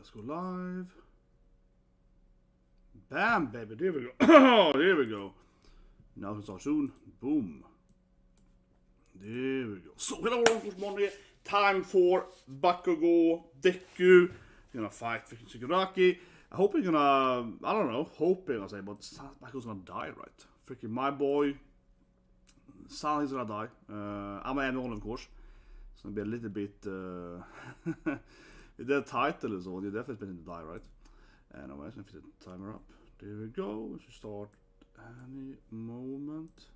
let's go live. Bam, baby, there we go. Oh, there we go. Now it's all soon. Boom. There we go. So, hello, good morning. Time for Bakugo, Deku. Gonna fight freaking Shigaraki. I hope he's gonna, I don't know, hoping I say, but Bakugo's gonna die, right? Freaking my boy. He's gonna die. I'm an all, of course. It's gonna be a little bit, with the title and so on, you're definitely going to die, right? Anyways, I'm gonna fit the timer up. There we go. We should start any moment.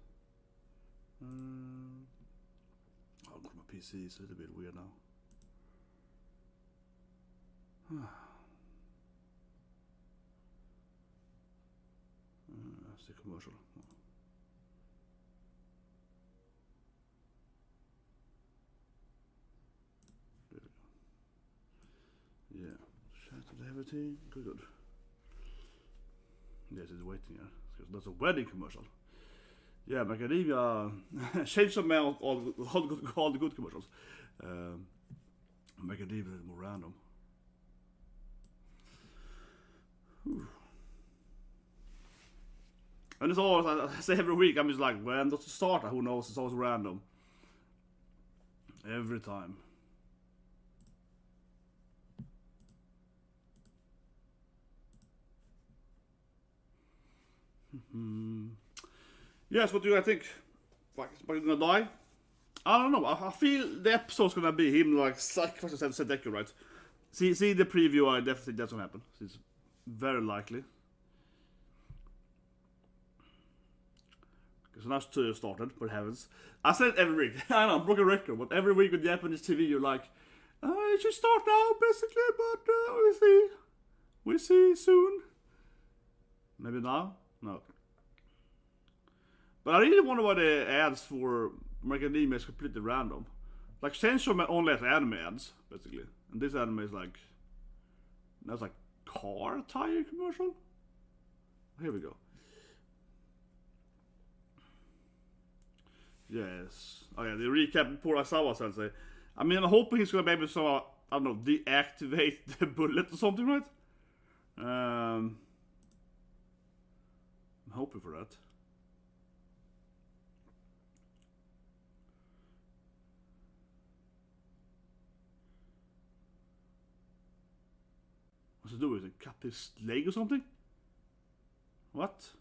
Oh, my PC is a little bit weird now. That's the commercial. There we go. Yeah, chat and everything. Good. Yes, it's waiting here. That's a wedding commercial. Yeah, Academia changed some all the good commercials. Academia is more random. Whew. And it's always, I say every week, I'm just like, when does it start? Who knows? It's always random. Every time. Yes, what do you think? Like, is he gonna die? I don't know. I feel the episode's gonna be him like sacrificing Deku, right? See the preview. I definitely think that's gonna happen. It's very likely. So now it's started, but heavens. I said it every week. I know, broken record, but every week with Japanese TV, you're like, oh, it should start now, basically, but we'll see. We'll see soon. Maybe now? No. But I really wonder why the ads for Academia is completely random. Like, Chainsaw only has anime ads, basically. And this anime is like, that's like car tire commercial? Here we go. Yes. Oh yeah, the recap poor Asawa sensei. I mean, I'm hoping he's gonna be able to somehow, I don't know, deactivate the bullet or something, right? I'm hoping for that. What's he doing? Is it cut his leg or something? What?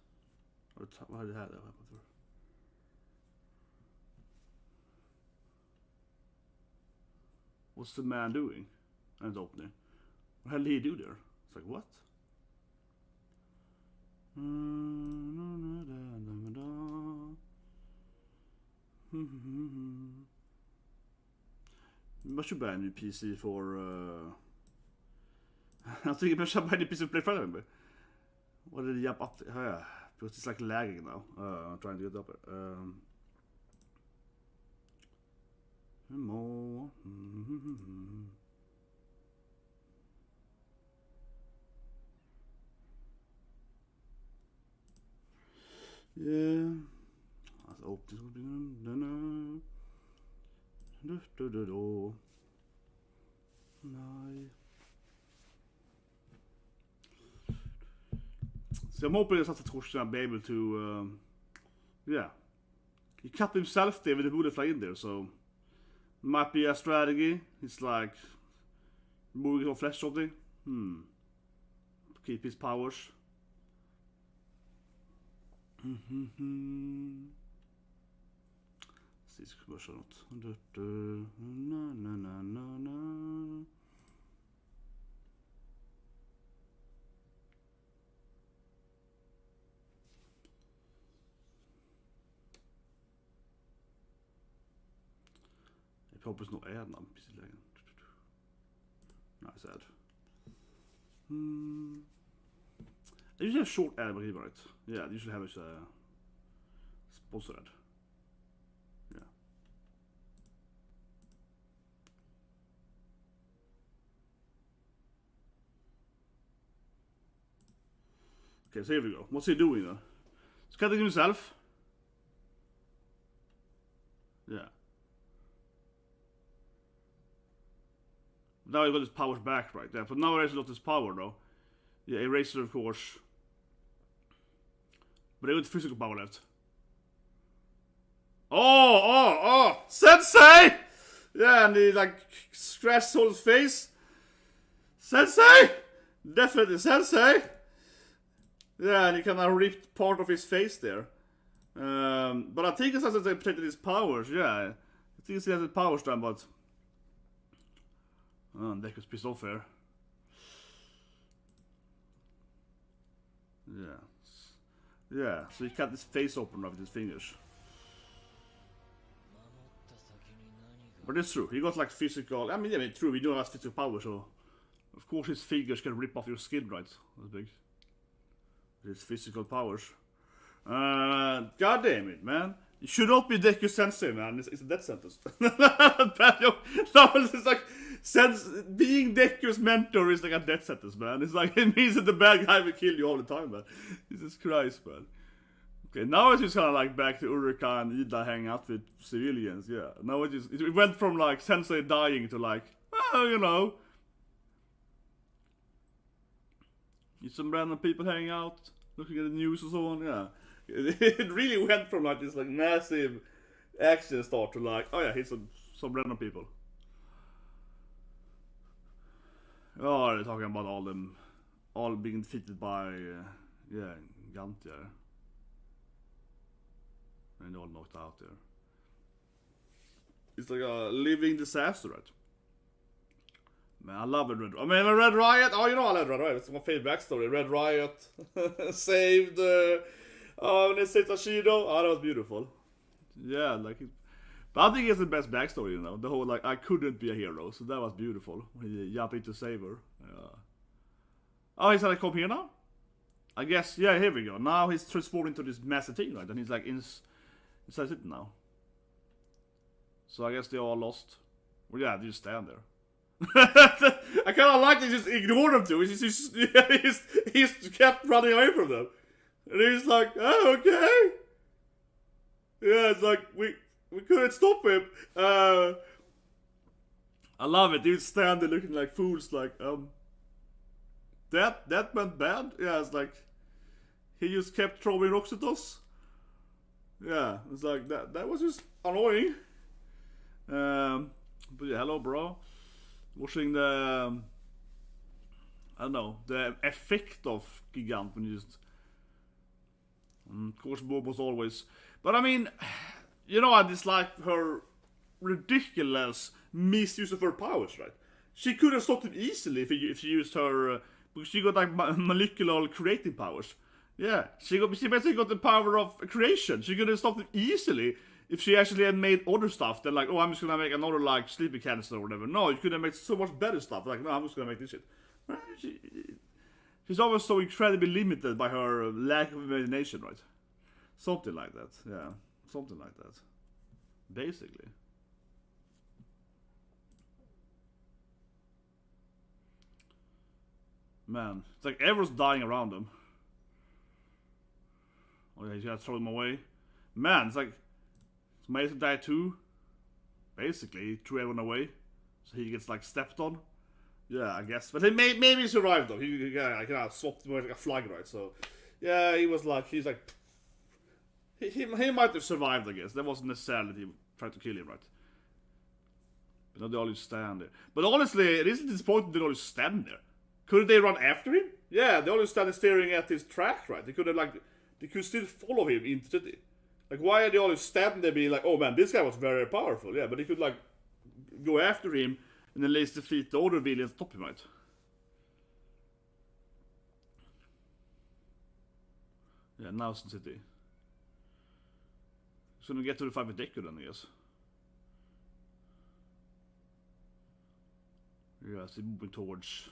Why did that happen for? What's the man doing? And it's opening. What the hell did he do there? It's like, what? I should buy a new PC for... I think I should buy a new PC to play Friday, but... What did he jump up to? Yeah, because it's like lagging now. I'm trying to get up it. More. Yeah. Let's open this. Nej. So I'm hoping that Satoshi will be able to, yeah. He cut himself there with the bullet fly in there, so might be a strategy. It's like moving on flesh something. Keep his powers. See this commercial not. Na. Jag hoppas nog är namn precis längre. Nice ad. I usually have short ad, right? Yeah, I usually have a sponsor ad. Yeah. Okay, so here we go. What's he doing then? He's cutting himself. Yeah. Now he got his powers back, right? Yeah, but now he has lost his power, though. Yeah, Eraser, of course. But they got physical power left. Oh! Sensei! Yeah, and he like scratched all his face. Sensei! Definitely Sensei! Yeah, and he kind of ripped part of his face there. But I think it's as they protected his powers, yeah. I think he has his powers done, but... Oh, Deku's pissed off here. Yeah, so he cut his face open with his fingers. But it's true, he got like physical... I mean, true, we do have physical power, so... Of course his fingers can rip off your skin, right? That's big. His physical powers. God damn it, man. You should not be Deku Sensei, man. It's a death sentence. No, it's like... being Deku's mentor is like a death sentence, man. It's like, it means that the bad guy will kill you all the time, man. Jesus Christ, man. Okay, now it's just kind of like back to Urika and Ida hanging out with civilians, yeah. Now it went from like Sensei dying to like, well, you know. Some random people hanging out, looking at the news and so on, yeah. It really went from like this like massive action start to like, oh yeah, here's some random people. Oh, they're talking about all being defeated by, yeah, Gantia. And all knocked out there. It's like a living disaster, right? Man, I love it. I mean, Red Riot. Oh, you know I love Red Riot. It's my favorite backstory. Red Riot saved. When they saved Ashido. Oh, that was beautiful. Yeah, like. But I think it's the best backstory, you know. The whole like I couldn't be a hero, so that was beautiful. He jumped in to save her. Yeah. Oh, he's gonna come here now. I guess. Yeah, here we go. Now he's transformed into this massive thing, right? And he's like inside it now. So I guess they all lost. Well, yeah, they just stand there. I kind of like to just ignore them too. He's kept running away from them, and he's like, "Oh, okay." Yeah, it's like we couldn't stop him. I love it. They stand there looking like fools. Like, that went bad. Yeah, it's like he just kept throwing rocks at us. Yeah, it's like that was just annoying. But yeah, hello, bro. Watching the I don't know, the effect of Gigant when you just of course Bob was always, but I mean, you know, I dislike her ridiculous misuse of her powers, right? She could have stopped him easily if she used her because she got like molecular creating powers. Yeah, she basically got the power of creation. She could have stopped him easily if she actually had made other stuff than like, oh, I'm just gonna make another like sleeping canister or whatever. No, you could have made so much better stuff. Like, no, I'm just gonna make this shit. She's always so incredibly limited by her lack of imagination, right? Something like that, yeah. Something like that. Basically. Man, it's like everyone's dying around him. Oh yeah, he's gonna throw them away. Man, it's like Mason died too. Basically, he threw everyone away, so he gets like stepped on. Yeah, I guess, but he maybe he survived though. He kind of swapped him like a flag, right? So, yeah, he was like he might have survived, I guess. That wasn't necessarily that he tried to kill him, right? But now they all just stand there. But honestly, it isn't disappointing they all just stand there. Couldn't they run after him? Yeah, they all just stand staring at his track, right? They could have they could still follow him into the city. Like, why are they always standing there being like, oh man, this guy was very powerful. Yeah, but they could like go after him and at least defeat the other villains top him, right? Yeah, now it's in the city. So we get to the fight with Deku then, I guess. Yeah, so moving towards.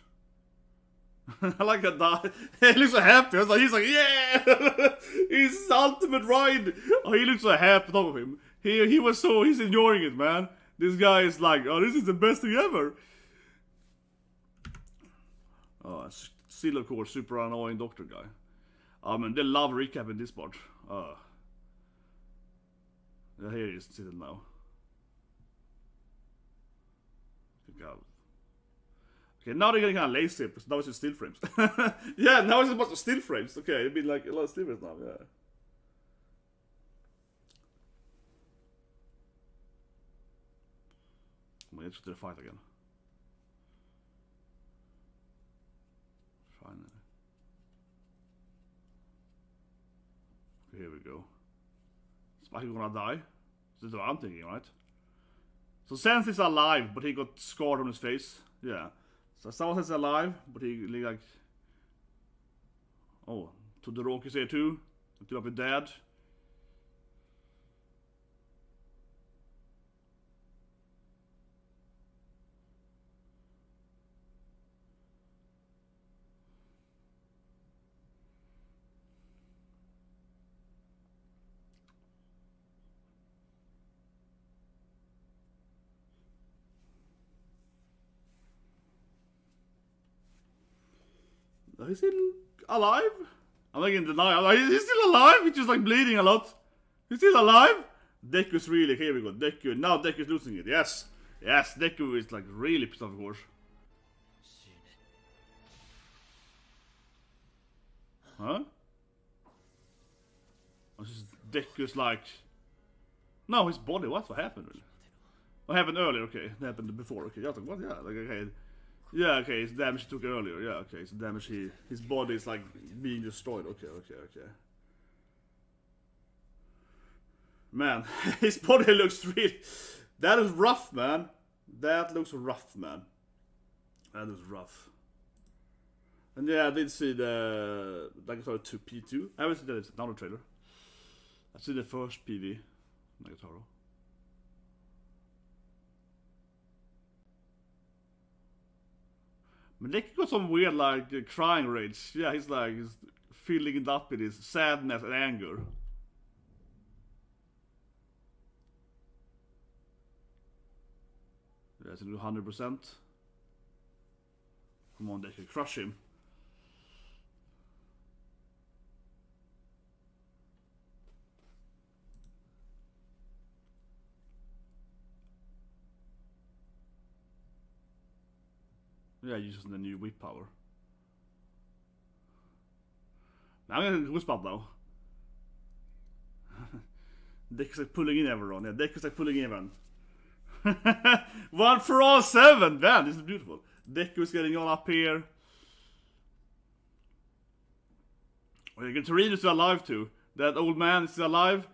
I like that. He looks so happy. He's like, yeah, he's ultimate ride. Oh, he looks so happy. Top of him. He's enjoying it, man. This guy is like, oh, this is the best thing ever. Oh, still of course, super annoying doctor guy. I mean, they love recapping this part. Yeah, here he is sitting now. Good God. Okay, now they're getting kind of lazy because now it's just still frames. Yeah, now it's a bunch of still frames. Okay, it'd be like a lot of still frames now. Yeah. Let's do the fight again. Finally. Okay, here we go. Is Mike gonna die? This is what I'm thinking, right? So Sense is alive, but he got scarred on his face. Yeah. So someone says alive, but he like... Oh, Todoroki's here too. Until I'll be dead. Is he alive? I'm like in denial. Like, he's still alive? He's just like bleeding a lot. He's still alive? Deku's really, here we go. Deku, now Deku's losing it. Yes. Yes, Deku is like really pissed off, of course. Huh? Or just Deku's like... No, his body, what happened really? What happened earlier? Okay, it happened before. Okay, I was like, what? Yeah, like, okay. Yeah, okay, it's damage he took earlier. Yeah, okay, it's damage his body is like being destroyed. Okay. Man, his body looks really... That is rough, man. That looks rough, man. That is rough. And yeah, I did see the... Nagatoro 2 P2. I haven't seen that, it's another trailer. I've seen the first PV. Nagatoro. But Deku got some weird, like, crying rage. Yeah, he's filling it up with his sadness and anger. Yeah, it's a new 100%. Come on, Deku, crush him. Yeah, using the new whip power. Now I'm gonna whisper though. Deku's like pulling in everyone. Yeah, Deku's like pulling in everyone. One for all 7! Man, this is beautiful. Deku's getting all up here. Well, you get Torino's still alive too. That old man is still alive.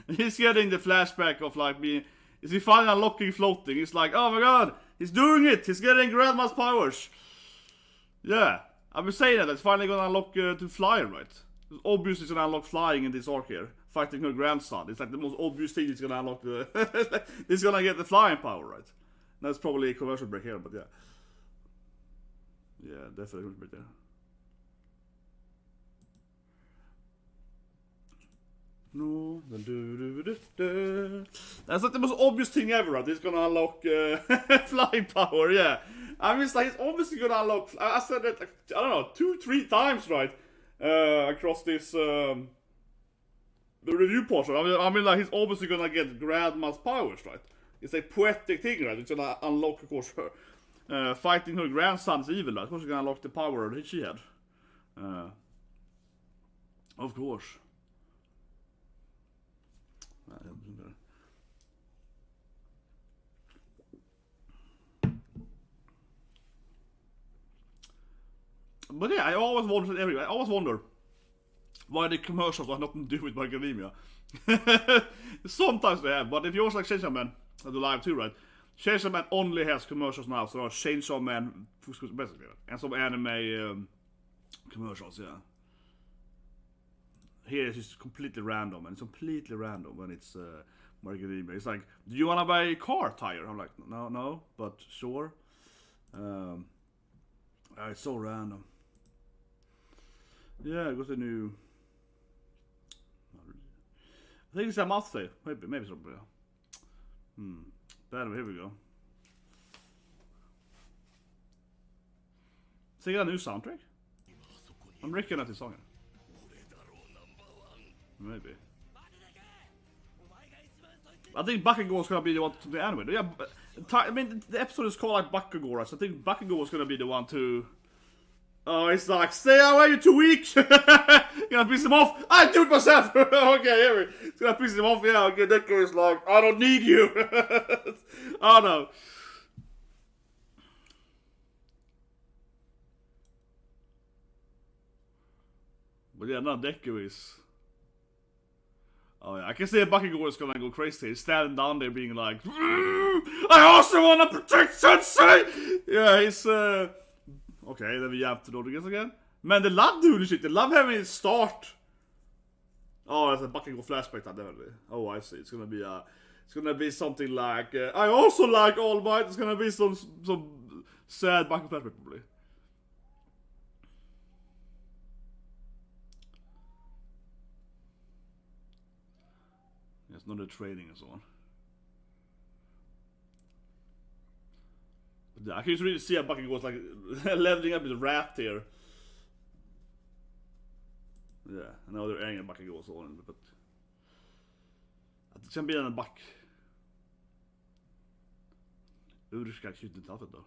He's getting the flashback of like being... Is he finally unlocking floating? He's like, oh my god, he's doing it! He's getting grandma's powers! Yeah, I've been saying that, it's finally gonna unlock to flying, right? Obviously he's gonna unlock flying in this arc here. Fighting her grandson. It's like the most obvious thing he's gonna unlock the... He's gonna get the flying power, right? That's probably a commercial break here, but yeah. Yeah, definitely a commercial break there. No, that's like the most obvious thing ever, right? He's gonna unlock flying power, yeah. I mean, it's like, he's obviously gonna unlock... I said that, like, I don't know, 2-3 times, right? Across this, the review portion. I mean, like, he's obviously gonna get grandma's powers, right? It's a poetic thing, right? It's gonna unlock, of course, her, fighting her grandson's evil, right? Of course, he's gonna unlock the power that she had. Of course. But yeah, I always wonder why the commercials have nothing to do with My Academia. Sometimes they have, but if you watch like Chainsaw Man, the live too, right? Chainsaw Man only has commercials now, so Chainsaw Man basically, and some anime commercials, yeah. Here it's just completely random, and it's completely random when it's My Academia. It's like, do you wanna buy a car tire? I'm like, no, but sure. It's so random. Yeah, I got a new... I think it's a must say. Maybe something. But anyway, here we go. So you got a new soundtrack? I'm recognizing this song. Maybe. I think Bakugo is gonna be the one to the anime. Yeah, I mean the episode is called like Bakugo, right? So I think Bakugo is gonna be the one to. Oh, it's like, stay away, you're too weak! Gonna piss him off! I do it myself! Okay, here we it's gonna piss him off, yeah, okay, Deku is like, I don't need you! Oh no. But yeah, now Deku is... Oh yeah, I can see Bakugo is gonna go crazy. He's standing down there being like, I also wanna protect Sensei! Yeah, he's okay, then we have to do it again. Man, they love doing this shit. They love having it start. Oh, it's a Bakugo flashback, definitely. Oh, I see. It's gonna be something like, I also like All Might. It's gonna be some sad Bakugo flashback, probably. Yes, another training and so on. I can just really see how Bakugo was like leveling up his raft here. Yeah, I know they're adding a Bakugo och så, but att det kan bli en back. Urska knyter inte allt då.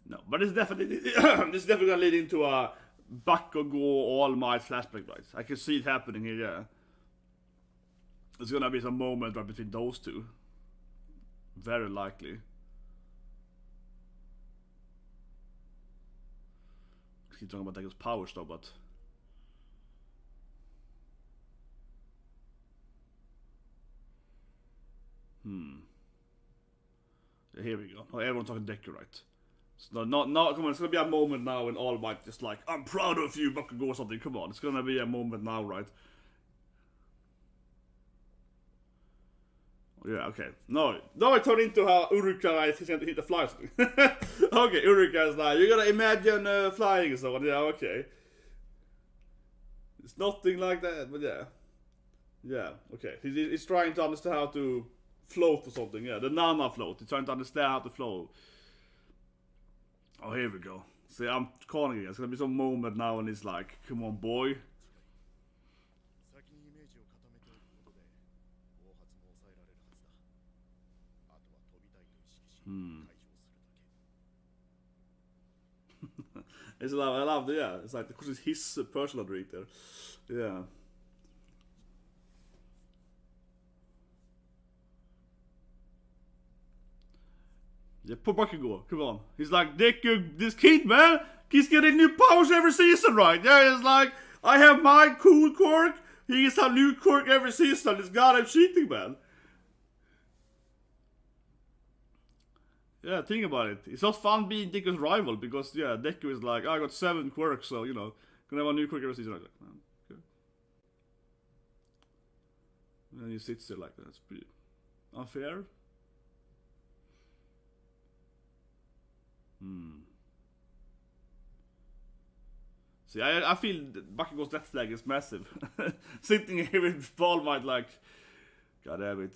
No, but it's definitely gonna lead into a Bakugo All Might flashback, right? I can see it happening here, yeah. There's gonna be some moment right between those two. Very likely. Keep talking about Deku's powers though, but yeah, here we go. Oh, everyone's talking Deku, right? So not come on, it's gonna be a moment now when All Might just like, I'm proud of you, Bakugo or something. Come on, it's gonna be a moment now, right? Yeah, okay. No, it turned into how Uruka is going to hit the fly. Okay, Uruka is like, you're gonna imagine flying and so on. Yeah, okay. It's nothing like that, but yeah. Yeah, okay. He's trying to understand how to float or something. Yeah, the Nana float. He's trying to understand how to float. Oh, here we go. See, I'm calling it. It's gonna be some moment now when he's like, come on, boy. I love it, yeah. It's like, because it's his personal drink there. Yeah. Yeah, poor Bakugo, come on. He's like, Deku, this kid, man, he's getting new powers every season, right? Yeah, it's like, I have my cool quirk, he gets a new quirk every season. It's goddamn cheating, man. Yeah, think about it. It's not fun being Deku's rival because, yeah, Deku is like, I got 7 quirks, so, you know, gonna have a new quirk every season. Like that. Okay. And then he sits there like that. It's pretty unfair. See, I feel Bakugo's death flag is massive. Sitting here with All Might like, god damn it.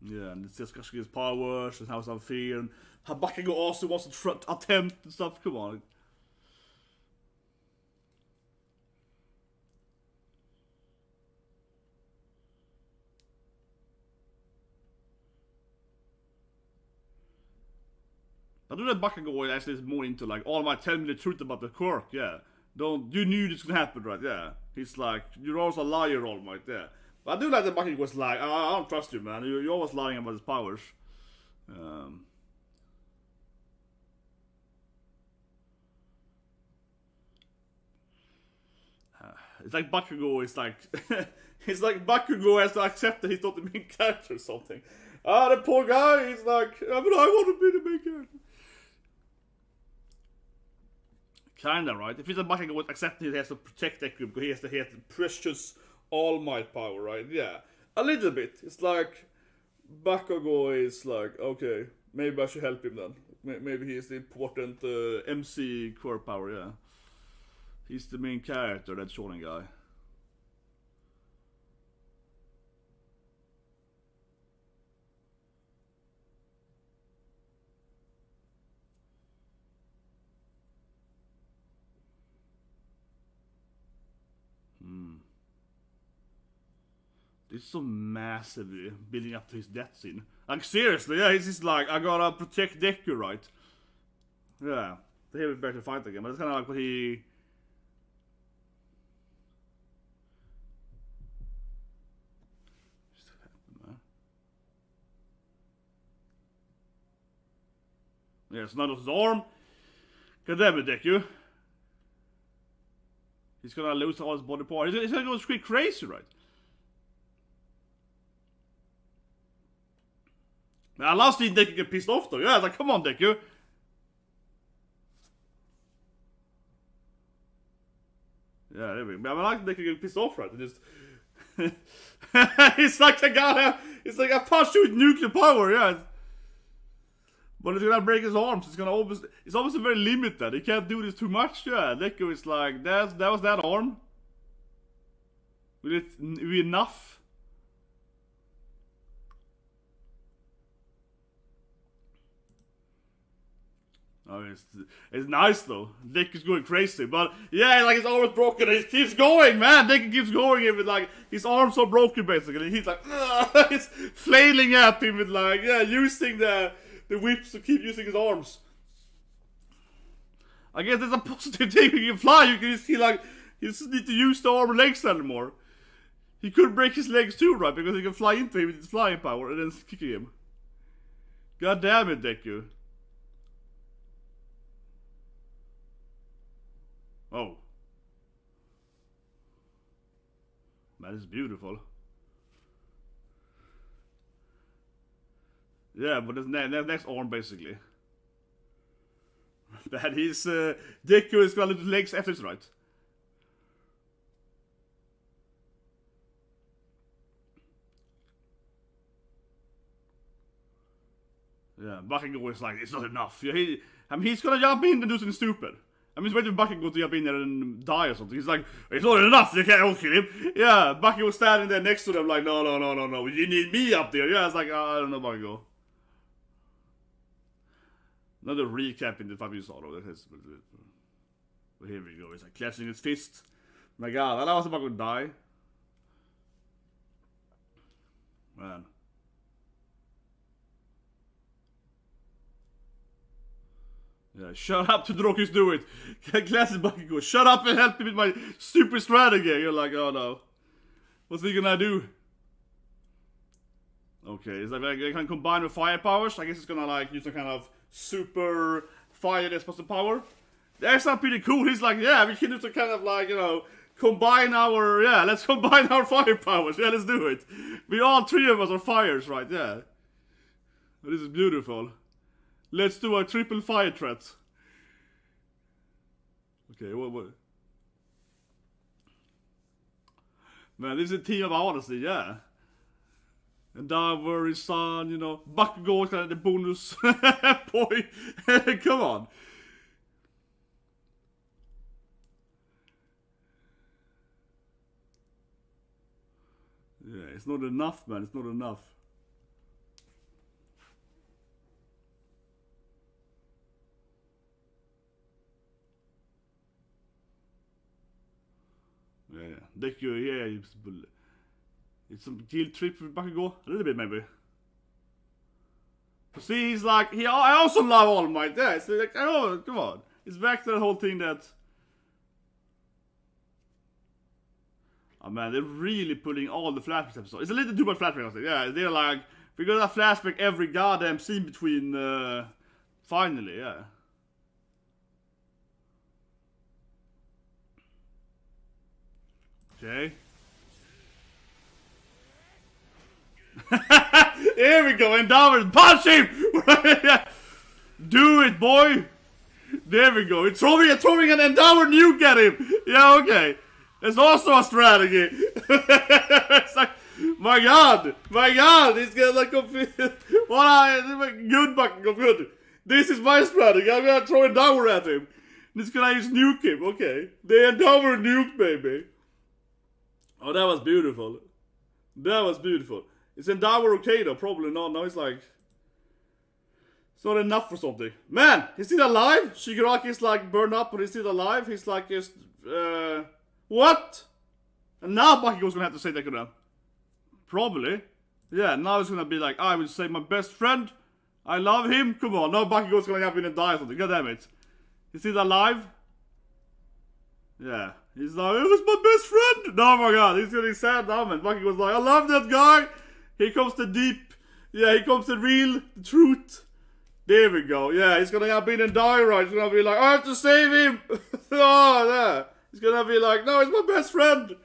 Yeah, and it's just his powers and how some fear and how Bakugo also wants to attempt and stuff. Come on. I do that Bakugo actually is more into like, All Might tell me the truth about the quirk, yeah. You knew this could happen, right? Yeah. He's like, you're also a liar, All Might, yeah. But I do like that Bakugo was like, I don't trust you, man. You're always lying about his powers. It's like Bakugo is like, it's like Bakugo has to accept that he's not the main character or something. The poor guy, he's like, but I want to be the main character. Kinda, right? If it's a Bakugo would accept he has to protect Deku because he has the precious All Might power, right? Yeah. A little bit. It's like Bakugo is like, okay, maybe I should help him then. Maybe he's the important MC core power, yeah. He's the main character, that Shonen guy. It's so massively building up to his death scene. Like, seriously, yeah, he's just like, I gotta protect Deku, right? Yeah, they have a better fight again, but it's kind of like what he... Yeah, so now his arm. God damn it, Deku. He's gonna lose all his body parts. He's gonna go straight crazy, right? I love seeing Deku get pissed off though. Yeah, it's like, come on, Deku. Yeah, there we go. I like Deku get pissed off, right? And just it's like it's like a punch with nuclear power, yeah. But it's gonna break his arms. It's almost very limited. He can't do this too much. Yeah, Deku is like, that was that arm. Will it be enough? Oh, it's nice though. Deku's going crazy, but yeah, like his arm is broken. He keeps going, man. Deku keeps going with like his arms are broken basically. He's like, he's flailing at him with like, yeah, using the whips to keep using his arms. I guess that's a positive thing. He can fly. You can just see like he doesn't need to use the arm and legs anymore. He could break his legs too, right? Because he can fly into him with his flying power and then kick him. God damn it, Deku. Oh. Man, this is beautiful. Yeah, but that's next arm basically. But he's Deku is gonna lose legs after this, right? Yeah, Bakugo is like, it's not enough. Yeah, he's gonna jump in and do something stupid. He's waiting for Bakugo to jump in there and die or something. He's like, it's not enough, you can't kill him. Yeah, Bakugo standing there next to them like, no, you need me up there. Yeah, it's like, I don't know, Bakugo. Another recap in the fight we saw though. But here we go. He's like clutching his fist. My god, I was about to die. Man. Yeah, shut up, Todoroki's do it. Classic Bakugo. Shut up and help me with my stupid strategy. You're like, oh no. What's he gonna do? Okay, is that like they can combine with fire powers? I guess it's gonna like use some kind of super fire that's supposed to power. That's not pretty cool. He's like, yeah, we can do some kind of like, you know, combine our, yeah, let's combine our fire powers. Yeah, let's do it. We all three of us are fires, right? Yeah. This is beautiful. Let's do a triple fire threat. Okay, what? Man, this is a team of honesty, yeah. Endeavour, his son, you know, Bakugo is kind of the bonus boy. Come on. Yeah, it's not enough, man. It's not enough. Yeah, Deku, yeah, it's some guilt trip for Bakugo, a little bit maybe. But see, he's like, I also love All Might, yeah, it's like, oh, come on. It's back to that whole thing that... Oh man, they're really putting all the flashbacks episodes. It's a little too much flashback, I think. Yeah, they're like, we're gonna have flashback every goddamn scene between, finally, yeah. Okay. Here we go, Endeavour, punch him! Do it, boy! There we go, it's throwing an Endeavour nuke at him! Yeah, okay. It's also a strategy. It's like, my god, he's gonna like good Bakugo, good. This is my strategy, I'm gonna throw Endeavour at him. This gonna use nuke him, okay. The Endeavour nuke, baby. Oh, that was beautiful. That was beautiful. Is Endeavour okay though? Probably not. No, it's like... It's not enough for something. Man, he's still alive? Shigaraki is like burned up, but he's still alive. He's like just... What? And now Bakugo's gonna have to say that now. Probably. Yeah, now it's gonna be like, I will save my best friend. I love him. Come on, now Bakugo's gonna jump in and die or something. God damn it. Is he alive? Yeah. He's like, it was my best friend. Oh my god, he's getting sad now, man. Bakugo's like, I love that guy. Here comes the deep. Yeah, here comes the real, the truth. There we go. Yeah, he's gonna jump in and die, right? He's gonna be like, I have to save him. Oh, yeah. He's gonna be like, no, he's my best friend.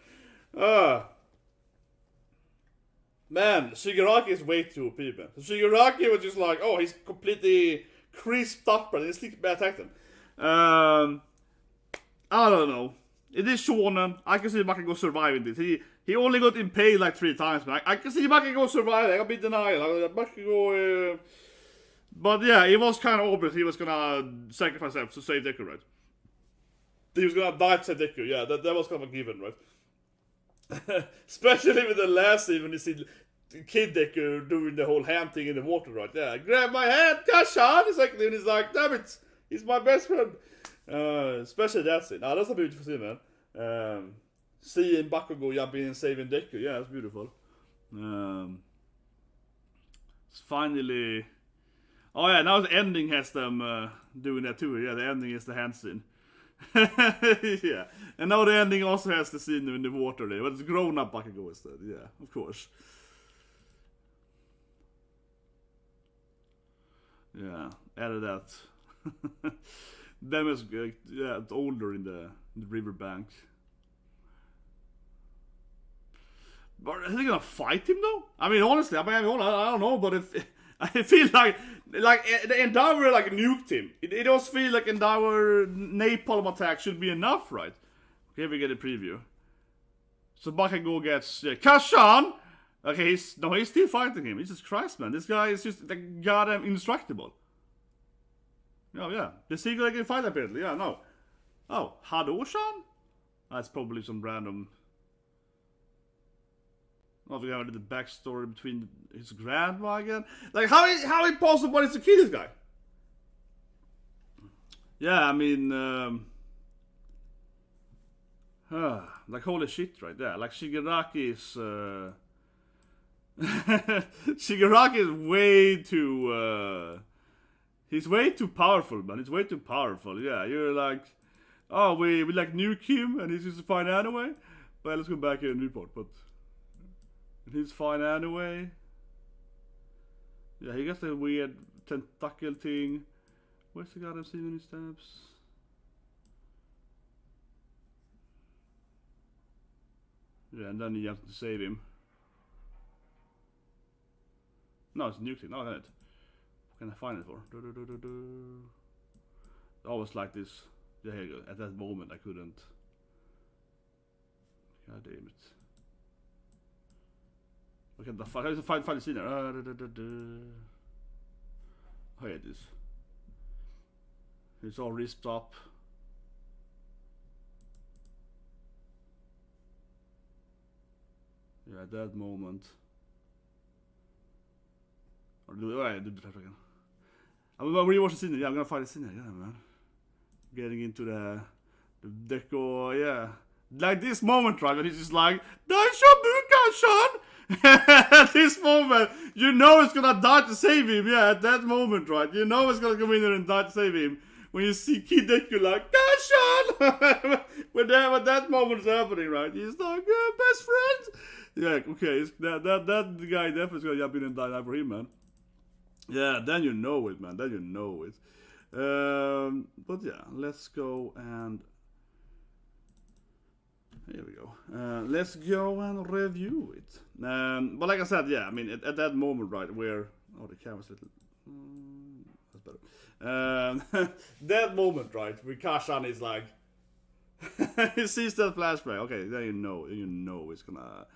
Man, Shigaraki is way too OP, man. So Shigaraki was just like, oh, he's completely crisped up, and he still attacked him. I don't know. It is shonen. I can see Bakugo surviving this. He only got impaled like 3 times, but I can see Bakugo surviving. I can be denied. Bakugo, but yeah, it was kind of obvious he was gonna sacrifice himself to save Deku, right? He was gonna die to save Deku. Yeah, that was kind of a given, right? Especially with the last scene when you see Kid Deku doing the whole hand thing in the water, right? Yeah, grab my hand, Kacchan! And he's like, damn it, he's my best friend. Especially that scene. That's a beautiful scene, man. Seeing Bakugo jumping and saving Deku, yeah, that's beautiful. It's finally. Oh yeah, now the ending has them doing that too. Yeah, the ending is the hand scene. Yeah, and now the ending also has the scene in the water there, but it's grown up Bakugo instead. Yeah, of course. Yeah, added that. Them is older in the riverbank. But are they gonna fight him though? I mean, honestly, I don't know, but if I feel like the Endeavour like nuked him. It does feel like Endeavour napalm attack should be enough, right? Okay, we get a preview. So Bakugo gets Kacchan. Okay, he's still fighting him. Jesus Christ, man, this guy is just like goddamn indestructible. Oh yeah, the secret can fight apparently. Yeah, no. Oh, Hado-chan? That's probably some random. Oh, we have the backstory between his grandma again. Like, how impossible is to kill this guy? Yeah, I mean, like holy shit, right there. Like Shigaraki is, Shigaraki is way too, he's way too powerful, man. He's way too powerful. Yeah, you're like, oh, we like nuke him, and he's just fine anyway. Well, let's go back here in Newport, but. He's fine anyway. Yeah, he gets the weird tentacle thing. Where's the guy I've seen when he stabs? Yeah, and then he has to save him. No, it's nuked it. No, I it. What can I find it for? Always like this. Yeah, here you go. At that moment, I couldn't. God damn it. Okay, the fuck? How is the fight scene there? Oh yeah, this. It's all ripped up. Yeah, at that moment. Or do I do the again? I'm gonna rewatch the scene. Yeah, I'm gonna find the scene. Yeah, man. Getting into the Deku. Yeah, like this moment, right? And he's just like, Daishobuka-chan. At this moment, you know it's gonna die to save him. Yeah, at that moment, right? You know it's gonna come in there and die to save him. When you see Kid Deku like, Kacchan! when that moment is happening, right? He's like, yeah, best friends. Yeah, okay, that guy definitely is gonna jump in and die for him, man. Yeah, then you know it, man. Then you know it. But yeah, let's go and. Here we go. Let's go and review it. But like I said, yeah, I mean, at that moment, right, where... Oh, the camera's a little... that's better. That moment, right, where Kacchan is like... he sees that flashback. Okay, then you know it's gonna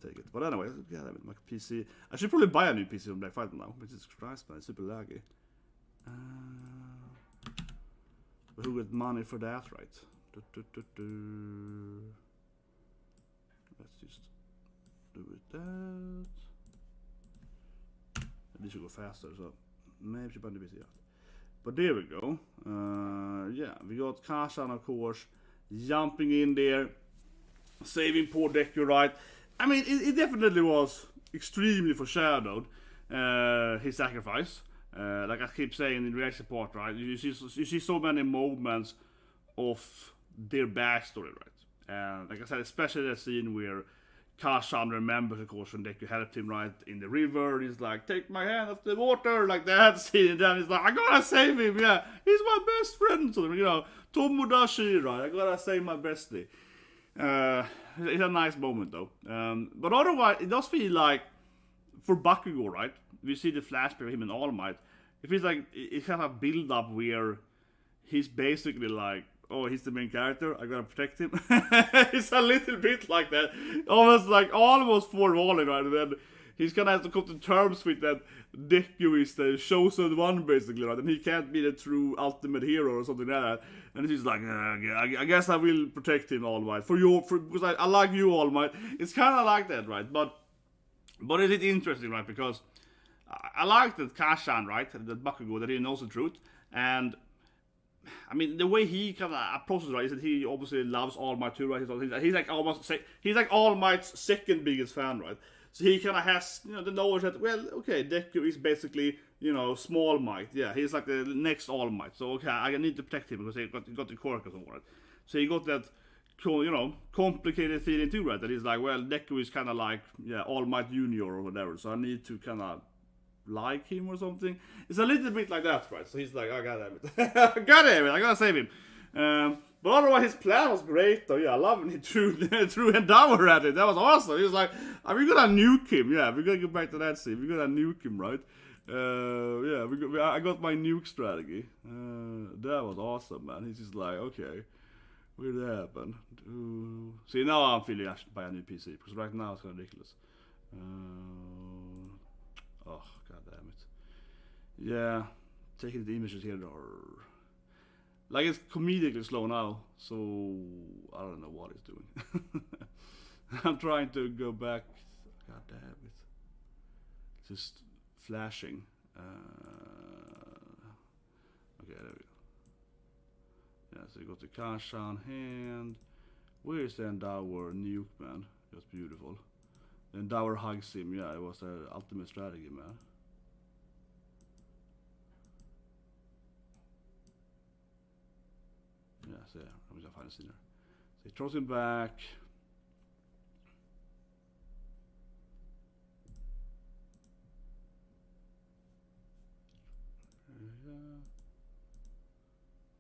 take it. But anyway, yeah, I mean, my PC... I should probably buy a new PC on Black Friday now. Which is Christ, man, it's super laggy. But who got money for that, right? Let's just do it that. This should go faster, so maybe I should buy the PC out. But there we go. Yeah, we got Kacchan, of course, jumping in there, saving poor Deku, right? I mean, it definitely was extremely foreshadowed, his sacrifice. Like I keep saying in the reaction part, right? You see so many moments of their backstory, right? And like I said, especially the scene where Kacchan remembers, of course, when Deku helped him, right, in the river. He's like, take my hand off the water, like that scene. And then he's like, I gotta save him, yeah. He's my best friend. So, you know, Tomodachi, right? I gotta save my bestie. It's a nice moment, though. But otherwise, it does feel like, for Bakugo, right? We see the flashback of him in All Might. It feels like it's kind of a build up where he's basically like, oh, he's the main character, I gotta protect him. It's a little bit like that. Almost forewarning, right? And then he's gonna have to come to terms with that Deku is the chosen one, basically, right? And he can't be the true ultimate hero or something like that. And he's like, I guess I will protect him, All Might. Because I like you, All Might. It's kind of like that, right? But it is interesting, right? Because I like that Kacchan, right? That Bakugo, that he knows the truth. And I mean, the way he kind of approaches, right, is that he obviously loves All Might too, right? He's like All Might's second biggest fan, right? So he kind of has, you know, the knowledge that, well, okay, Deku is basically, you know, Small Might. Yeah, he's like the next All Might. So okay, I need to protect him because he got the quirk or something, right? So he got that, you know, complicated feeling too, right? That he's like, well, Deku is kind of like, yeah, All Might Junior or whatever. So I need to kind of like him or something. It's a little bit like that, right? So he's like, oh, god damn it. God damn it, I gotta save him. But otherwise his plan was great though. Yeah, I love when he threw Endeavour at it. That was awesome. He was like, are we gonna nuke him? Yeah, we're gonna go back to that scene. We're gonna nuke him, right? Yeah, I got my nuke strategy. That was awesome, man. He's just like, okay, where did that happen? See, now I'm feeling I should buy a new PC because right now it's kind of ridiculous. Oh, god damn it. Yeah, taking the images here are... Like, it's comedically slow now, so I don't know what it's doing. I'm trying to go back. God damn it. Just flashing. Okay, there we go. Yeah, so you got the Kacchan hand. Where's the Endeavour nuke, man? That's beautiful. The Endeavour hugs him. Yeah, it was the ultimate strategy, man. Yeah, so yeah, I'm gonna find a scene there. So he throws him back.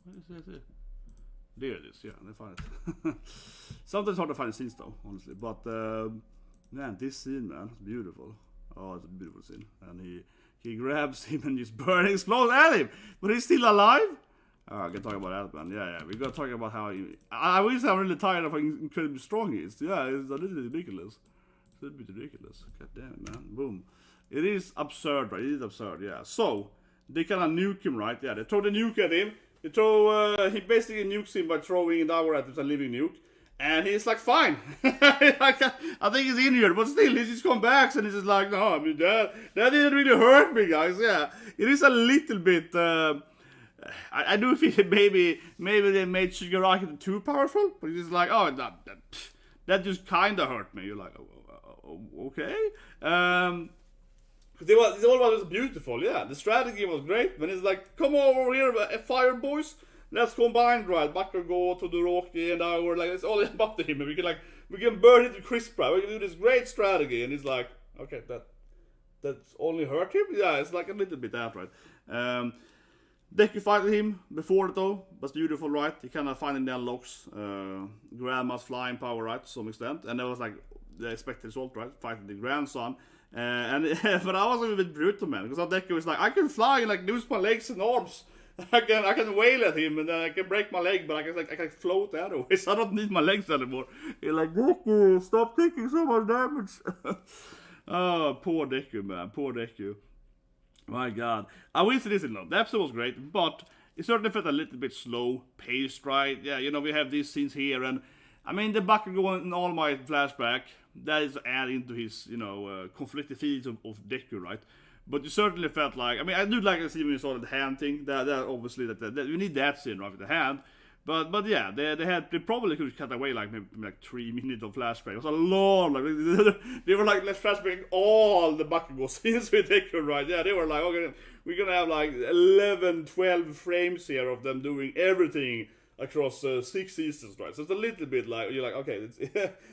What is that there? There it is, yeah, they find it. Sometimes hard to find scenes though, honestly. But man, this scene, man, it's beautiful. Oh, it's a beautiful scene. And he grabs him and just burning explodes at him. But he's still alive? Oh, I can talk about that, man. Yeah, we gotta talk about how I wish I'm really tired of how incredibly strong he is. Yeah, it's a little ridiculous. It's a little bit ridiculous. God damn it, man. Boom. It is absurd, right? It is absurd, yeah. So, they kind of nuke him, right? Yeah, they throw the nuke at him. They throw, he basically nukes him by throwing Endeavour at him, a living nuke. And he's like, fine. I think he's injured, but still, he just comes back and he's just like, no, I mean, that didn't really hurt me, guys. Yeah, it is a little bit, I do feel maybe they made Shigaraki too powerful, but he's like, oh, that just kind of hurt me. You're like, oh, okay. Because all was beautiful, yeah. The strategy was great, but it's like, come over here, fire boys. Let's combine, right? Bakugo, Todoroki, and Endeavour, like, it's all about him. And we can burn it to crisp, right? We can do this great strategy, and he's like, okay, that's only hurt him? Yeah, it's like a little bit that, right? Deku fighted him before though, that's beautiful, right? He kind of finally unlocks Grandma's flying power, right, to some extent. And that was like the expected result, right? Fighting the grandson. But I was a little bit brutal, man, because Deku was like, I can fly and like lose my legs and arms. I can wail at him and then I can break my leg, but I can float anyways. I don't need my legs anymore. You're like, Deku, stop taking so much damage. Oh, poor Deku, man, poor Deku. My god. I will say this, the episode was great, but it certainly felt a little bit slow paced, right? Yeah, you know, we have these scenes here, and I mean, the Bakugo and All Might flashback, that is adding to his, you know, conflicted feelings of Deku, right? But you certainly felt like, I mean, I do like the scene when you saw the hand thing, that obviously, that we need that scene, right, with the hand, But yeah, they probably could cut away like maybe like 3 minutes of flashback. It was a long, like they were like, let's flashback all the Bakugo scenes with Deku, right? Yeah, they were like, okay, we're gonna have like 11, 12 frames here of them doing everything across 6 seasons, right? So it's a little bit like, you're like, okay,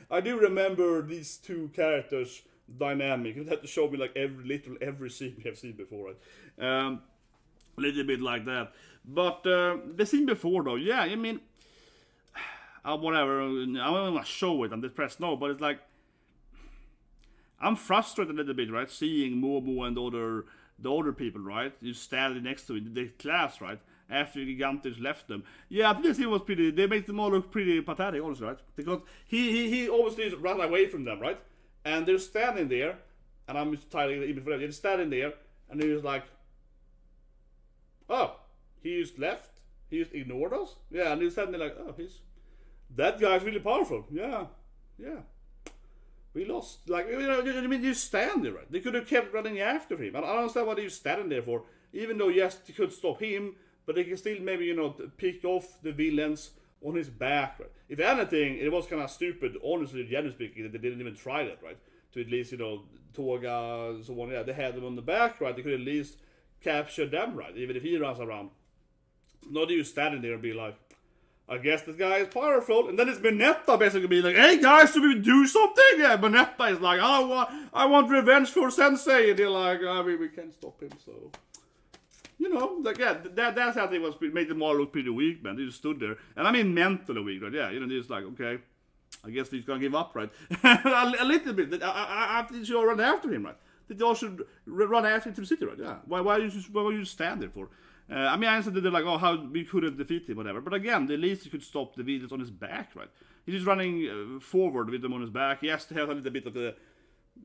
I do remember these two characters dynamic. You had to show me like every scene we have seen before, right? A little bit like that. But the scene before though, yeah, I mean, whatever, I don't want to show it and just press no, but it's like, I'm frustrated a little bit, right? Seeing Momo and the other people, right? You standing next to it in the class, right? After Gigantes left them. Yeah, I think this scene was pretty, they make them all look pretty pathetic, honestly, right? Because he obviously ran away from them, right? And they're standing there, and I'm just tired even for them. They're standing there, and he was like, oh, he just left? He just ignored us? Yeah, and he's standing there like, oh, that guy's really powerful. Yeah. We lost. Like, I mean, you stand there, right? They could have kept running after him. I don't understand what he was standing there for. Even though, yes, they could stop him, but they can still maybe, pick off the villains on his back, right? If anything, it was kind of stupid, honestly, generally speaking, that they didn't even try that, right? To at least, Toga and so on, yeah, they had them on the back, right? They could at least capture them, right? Even if he runs around. Not you standing there and be like, I guess this guy is powerful. And then it's Mineta basically being like, hey guys, should we do something? Yeah, Mineta is like, I want revenge for Sensei. And they're like, we can't stop him, so. Like, yeah, that's how they made them all look pretty weak, man. They just stood there. And I mean mentally weak, right? Yeah, they're just like, okay, I guess he's gonna give up, right? a little bit. I think you run after him, right? They all should run after him to the city, right? Yeah. Why you stand there for? I mean, I understand that they're like, oh, how we couldn't defeat him, whatever. But again, the least he could stop the villains on his back, right? He's just running forward with them on his back. He has to have a little bit of the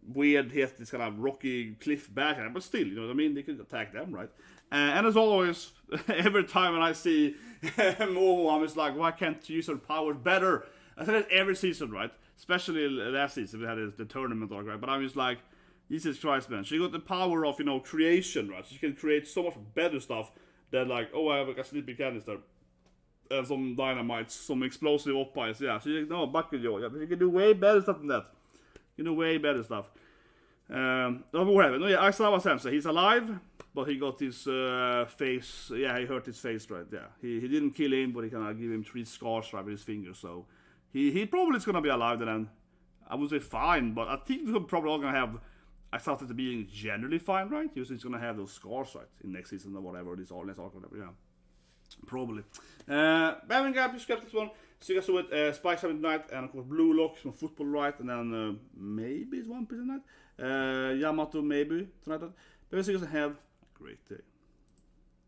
weird, he has this kind of rocky cliff back, but still, you know what I mean? They could attack them, right? And as always, every time when I see Momo, I'm just like, why can't you use her powers better? I said that every season, right? Especially last season, we had the tournament arc, right? But I'm just like, Jesus Christ, man. She got the power of, creation, right? She can create so much better stuff than like, oh, I have like a sleeping canister and some dynamites, some explosive op-eyes. Yeah, she's like, no, Bakugo. Yeah, but you can do way better stuff than that. You know, way better stuff. Whatever. No, yeah, Aizawa Sensei, he's alive, but he got his face. Yeah, he hurt his face, right? Yeah, he didn't kill him, but he kind of give him 3 scars right with his fingers. So he probably is gonna be alive then. I would say fine, but I think we're probably all gonna have Aizawa to being generally fine, right? Because he's gonna have those scars right in next season or whatever. This all next arc, whatever. Yeah, probably. But I haven't got this one. So you guys saw it, Spikes having tonight, and of course Blue Lock from Football right, and then maybe it's One Piece tonight. Yamato maybe tonight. But you guys have a great day.